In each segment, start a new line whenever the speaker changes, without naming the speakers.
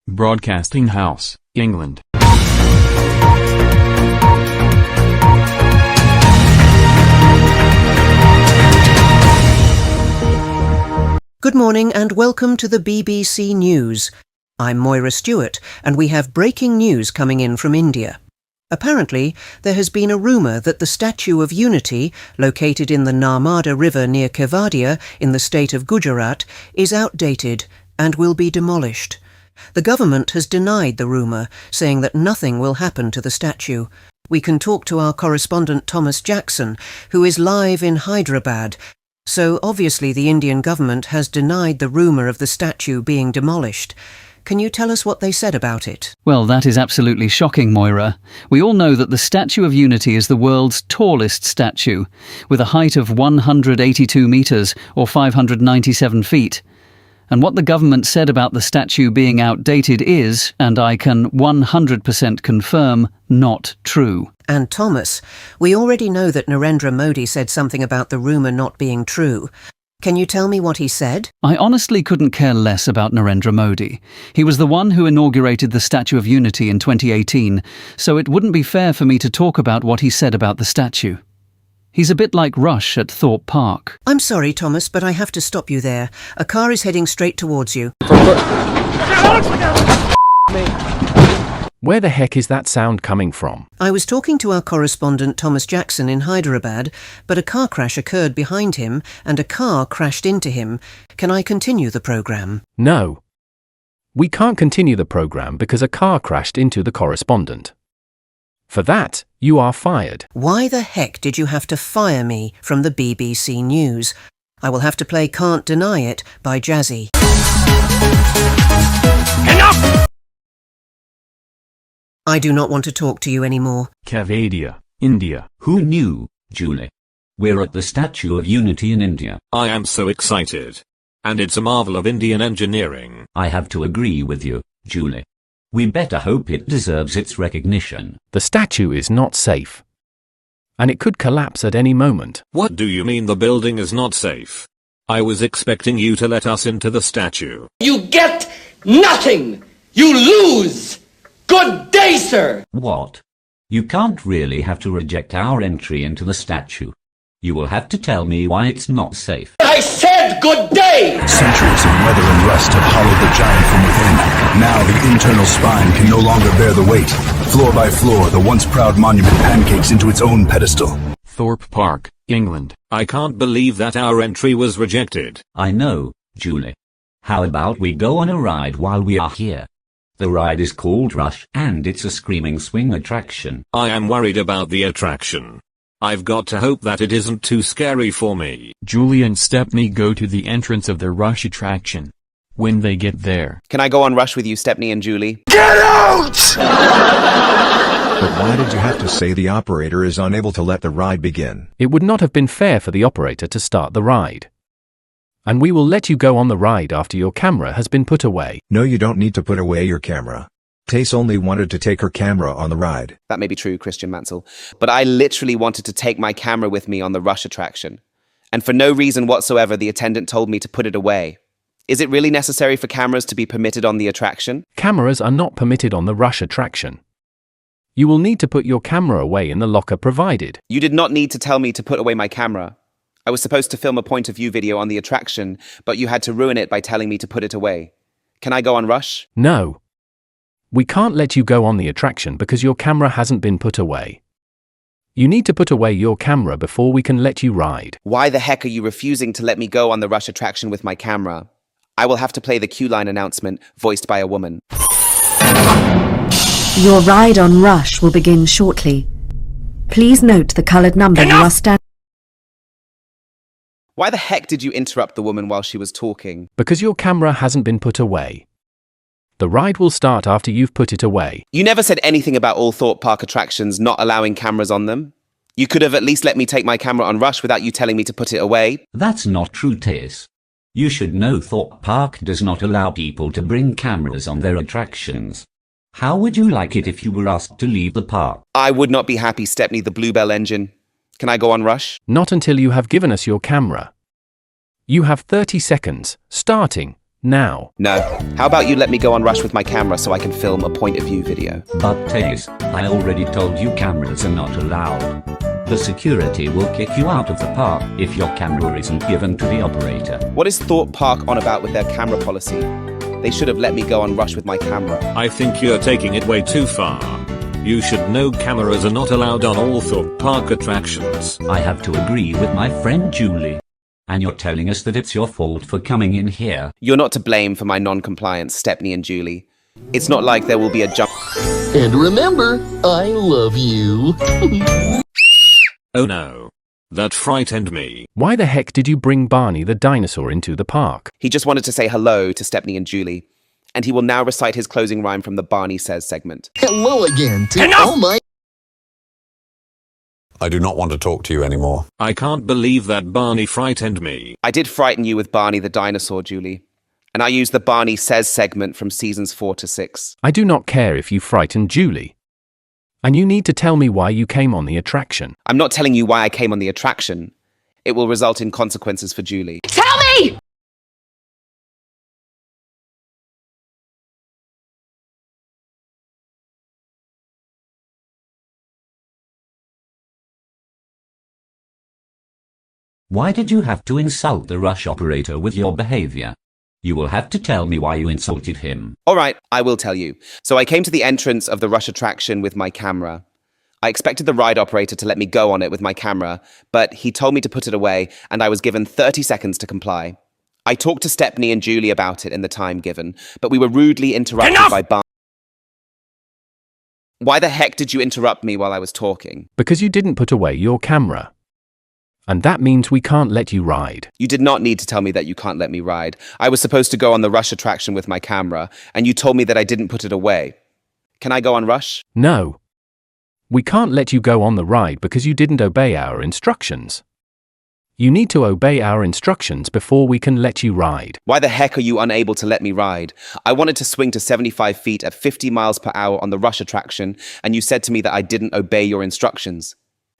Broadcasting House, England.
Good morning and welcome to the BBC News. I'm Moira Stewart and we have breaking news coming in from India. Apparently, there has been a rumour that the Statue of Unity, located in the Narmada River near Kevadia in the state of Gujarat, is outdated and will be demolished. The government has denied the rumour, saying that nothing will happen to the statue. We can talk to our correspondent Thomas Jackson, who is live in Hyderabad. So obviously the Indian government has denied the rumour of the statue being demolished. Can you tell us what they said about it?
Well, that is absolutely shocking, Moira. We all know that the Statue of Unity is the world's tallest statue, with a height of 182 metres or 597 feet. And what the government said about the statue being outdated is, and I can 100% confirm, not true.
And Thomas, we already know that Narendra Modi said something about the rumour not being true. Can you tell me what he said?
I honestly couldn't care less about Narendra Modi. He was the one who inaugurated the Statue of Unity in 2018, so it wouldn't be fair for me to talk about what he said about the statue. He's a bit like Rush at Thorpe Park.
I'm sorry, Thomas, but I have to stop you there. A car is heading straight towards you.
Where the heck is that sound coming from?
I was talking to our correspondent Thomas Jackson in Hyderabad, but a car crash occurred behind him and a car crashed into him. Can I continue the programme?
No. We can't continue the programme because a car crashed into the correspondent. For that, you are fired.
Why the heck did you have to fire me from the BBC News? I will have to play Can't Deny It by Jazzy.
Enough!
I do not want to talk to you anymore.
Kevadia, India.
Who knew, Julie? We're at the Statue of Unity in India.
I am so excited. And it's a marvel of Indian engineering.
I have to agree with you, Julie. We better hope it deserves its recognition.
The statue is not safe. And it could collapse at any moment.
What do you mean the building is not safe? I was expecting you to let us into the statue.
You get nothing! You lose! Good day, sir!
What? You can't really have to reject our entry into the statue. You will have to tell me why it's not safe.
I said good day!
Centuries of weather and rust have hollowed the giant from within. Now the internal spine can no longer bear the weight. Floor by floor, the once proud monument pancakes into its own pedestal.
Thorpe Park, England.
I can't believe that our entry was rejected.
I know, Julie. How about we go on a ride while we are here? The ride is called Rush, and it's a screaming swing attraction.
I am worried about the attraction. I've got to hope that it isn't too scary for me.
Julie and Stepney go to the entrance of the Rush attraction. When they get there...
Can I go on Rush with you, Stepney and Julie?
Get out!
But why did you have to say the operator is unable to let the ride begin?
It would not have been fair for the operator to start the ride. And we will let you go on the ride after your camera has been put away.
No, you don't need to put away your camera. Tace only wanted to take her camera on the ride.
That may be true, Christian Mansell. But I literally wanted to take my camera with me on the Rush attraction. And for no reason whatsoever, the attendant told me to put it away. Is it really necessary for cameras to be permitted on the attraction?
Cameras are not permitted on the Rush attraction. You will need to put your camera away in the locker provided.
You did not need to tell me to put away my camera. I was supposed to film a point of view video on the attraction, but you had to ruin it by telling me to put it away. Can I go on Rush?
No. We can't let you go on the attraction because your camera hasn't been put away. You need to put away your camera before we can let you ride.
Why the heck are you refusing to let me go on the Rush attraction with my camera? I will have to play the queue line announcement voiced by a woman.
Your ride on Rush will begin shortly. Please note the coloured number you are standing.
Why the heck did you interrupt the woman while she was talking?
Because your camera hasn't been put away. The ride will start after you've put it away.
You never said anything about all Thorpe Park attractions not allowing cameras on them. You could have at least let me take my camera on Rush without you telling me to put it away.
That's not true, Tace. You should know Thorpe Park does not allow people to bring cameras on their attractions. How would you like it if you were asked to leave the park?
I would not be happy, Stepney the Bluebell engine. Can I go on Rush?
Not until you have given us your camera. You have 30 seconds, starting now.
No. How about you let me go on Rush with my camera so I can film a point of view video?
But Tails, I already told you cameras are not allowed. The security will kick you out of the park if your camera isn't given to the operator.
What is Thorpe Park on about with their camera policy? They should have let me go on Rush with my camera.
I think you're taking it way too far. You should know cameras are not allowed on all Thorpe Park attractions.
I have to agree with my friend Julie. And you're telling us that it's your fault for coming in here.
You're not to blame for my non-compliance, Stepney and Julie. It's not like there will be a jump.
And remember, I love you.
Oh no. That frightened me.
Why the heck did you bring Barney the dinosaur into the park?
He just wanted to say hello to Stepney and Julie. And he will now recite his closing rhyme from the Barney Says segment.
Hello again to all my...
I do not want to talk to you anymore.
I can't believe that Barney frightened me.
I did frighten you with Barney the dinosaur, Julie. And I used the Barney Says segment from seasons 4 to 6.
I do not care if you frightened Julie. And you need to tell me why you came on the attraction.
I'm not telling you why I came on the attraction. It will result in consequences for Julie.
Tell me!
Why did you have to insult the Rush operator with your behavior? You will have to tell me why you insulted him.
All right, I will tell you. So I came to the entrance of the Rush attraction with my camera. I expected the ride operator to let me go on it with my camera, but he told me to put it away, and I was given 30 seconds to comply. I talked to Stepney and Julie about it in the time given, but we were rudely interrupted by Barney. Why the heck did you interrupt me while I was talking?
Because you didn't put away your camera. And that means we can't let you ride.
You did not need to tell me that you can't let me ride. I was supposed to go on the Rush attraction with my camera, and you told me that I didn't put it away. Can I go on Rush?
No. We can't let you go on the ride because you didn't obey our instructions. You need to obey our instructions before we can let you ride.
Why the heck are you unable to let me ride? I wanted to swing to 75 feet at 50 miles per hour on the Rush attraction, and you said to me that I didn't obey your instructions.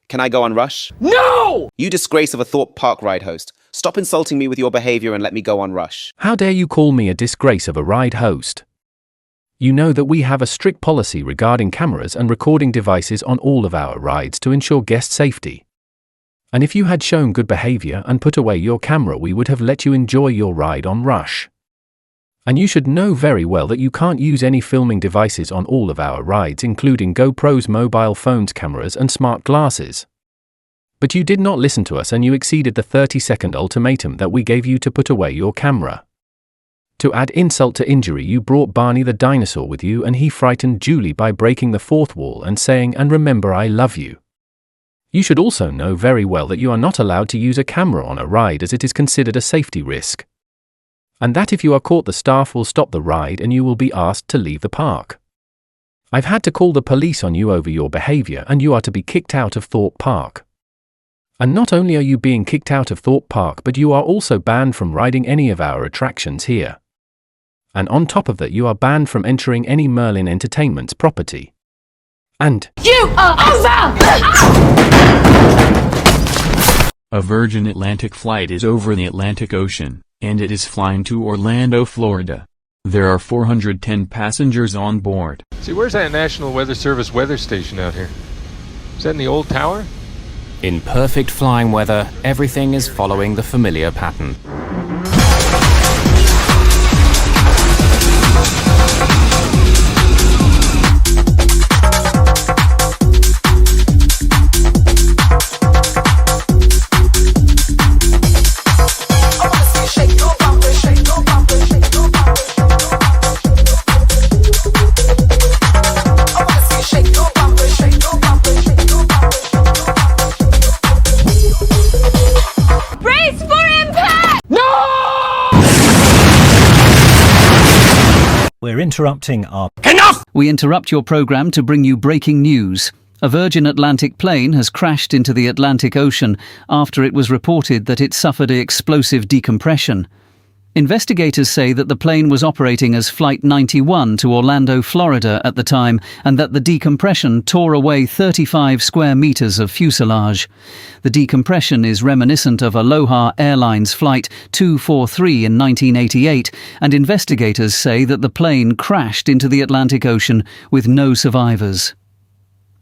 Can I go on Rush?
No!
You disgrace of a Thorpe Park ride host. Stop insulting me with your behavior and let me go on Rush.
How dare you call me a disgrace of a ride host? You know that we have a strict policy regarding cameras and recording devices on all of our rides to ensure guest safety. And if you had shown good behavior and put away your camera, we would have let you enjoy your ride on Rush. And you should know very well that you can't use any filming devices on all of our rides, including GoPros, mobile phones, cameras, and smart glasses. But you did not listen to us and you exceeded the 30-second ultimatum that we gave you to put away your camera. To add insult to injury, you brought Barney the dinosaur with you and he frightened Julie by breaking the fourth wall and saying, "And remember, I love you." You should also know very well that you are not allowed to use a camera on a ride as it is considered a safety risk. And that if you are caught, the staff will stop the ride and you will be asked to leave the park. I've had to call the police on you over your behavior and you are to be kicked out of Thorpe Park. And not only are you being kicked out of Thorpe Park, but you are also banned from riding any of our attractions here. And on top of that, you are banned from entering any Merlin Entertainment's property. And
You are over!
A Virgin Atlantic flight is over the Atlantic Ocean, and it is flying to Orlando, Florida. There are 410 passengers on board.
See, where's that National Weather Service weather station out here? Is that in the old tower?
In perfect flying weather, everything is following the familiar pattern.
We're interrupting our...
Enough! We interrupt your program to bring you breaking news. A Virgin Atlantic plane has crashed into the Atlantic Ocean after it was reported that it suffered explosive decompression. Investigators say that the plane was operating as Flight 91 to Orlando, Florida at the time, and that the decompression tore away 35 square meters of fuselage. The decompression is reminiscent of Aloha Airlines Flight 243 in 1988, and investigators say that the plane crashed into the Atlantic Ocean with no survivors.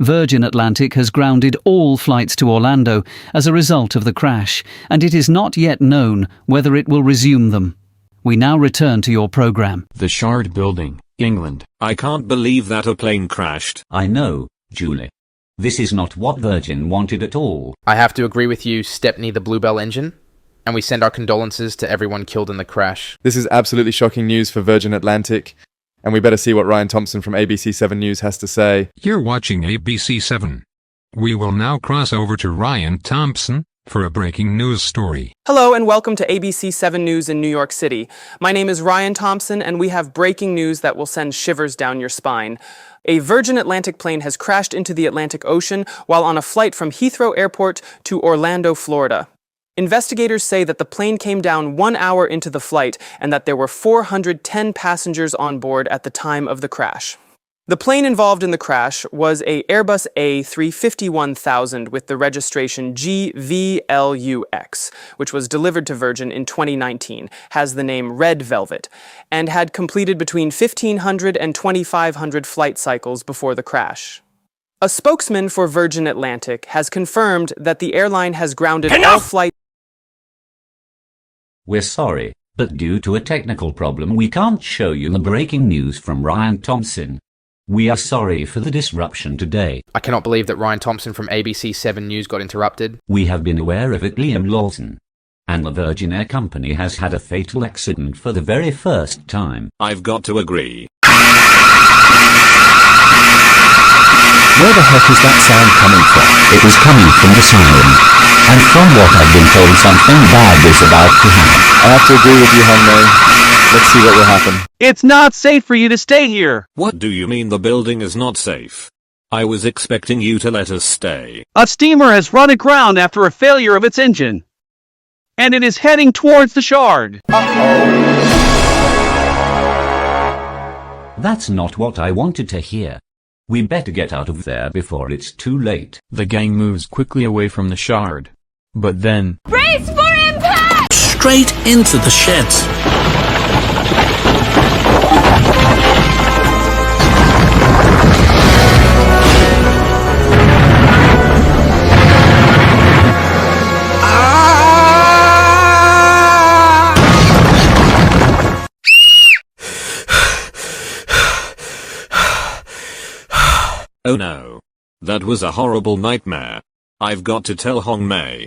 Virgin Atlantic has grounded all flights to Orlando as a result of the crash, and it is not yet known whether it will resume them. We now return to your program.
The Shard Building, England.
I can't believe that a plane crashed.
I know, Julie. This is not what Virgin wanted at all.
I have to agree with you, Stepney the Bluebell engine, and we send our condolences to everyone killed in the crash.
This is absolutely shocking news for Virgin Atlantic, and we better see what Ryan Thompson from ABC 7 News has to say.
You're watching ABC 7. We will now cross over to Ryan Thompson for a breaking news story.
Hello and welcome to ABC 7 News in New York City. My name is Ryan Thompson and we have breaking news that will send shivers down your spine. A Virgin Atlantic plane has crashed into the Atlantic Ocean while on a flight from Heathrow Airport to Orlando, Florida. Investigators say that the plane came down 1 hour into the flight and that there were 410 passengers on board at the time of the crash. The plane involved in the crash was a Airbus A350-1000 with the registration GVLUX, which was delivered to Virgin in 2019, has the name Red Velvet, and had completed between 1,500 and 2,500 flight cycles before the crash. A spokesman for Virgin Atlantic has confirmed that the airline has grounded all flights.
We're sorry, but due to a technical problem we can't show you the breaking news from Ryan Thompson. We are sorry for the disruption today.
I cannot believe that Ryan Thompson from ABC 7 News got interrupted.
We have been aware of it, Liam Lawson. And the Virgin Air Company has had a fatal accident for the very first time.
I've got to agree.
Where the heck is that sound coming from? It was coming from the siren. And from what I've been told, something bad is about to happen.
I have to agree with you, Henry. Let's see what will happen.
It's not safe for you to stay here.
What do you mean the building is not safe? I was expecting you to let us stay.
A steamer has run aground after a failure of its engine. And it is heading towards the Shard.
That's not what I wanted to hear. We better get out of there before it's too late.
The gang moves quickly away from the Shard. But then...
Brace for impact!
Straight into the sheds.
Oh no. That was a horrible nightmare. I've got to tell Hong Mei.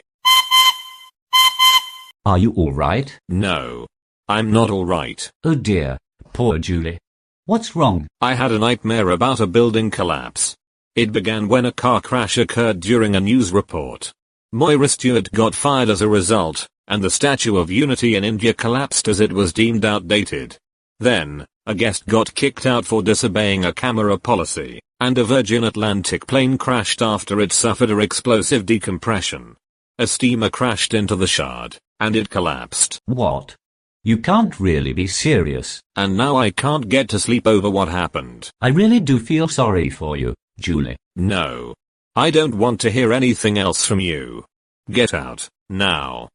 Are you alright?
No. I'm not alright.
Oh dear. Poor Julie. What's wrong?
I had a nightmare about a building collapse. It began when a car crash occurred during a news report. Moira Stewart got fired as a result, and the Statue of Unity in India collapsed as it was deemed outdated. Then, a guest got kicked out for disobeying a camera policy, and a Virgin Atlantic plane crashed after it suffered a explosive decompression. A steamer crashed into the Shard, and it collapsed.
What? You can't really be serious.
And now I can't get to sleep over what happened.
I really do feel sorry for you, Julie.
No. I don't want to hear anything else from you. Get out, now.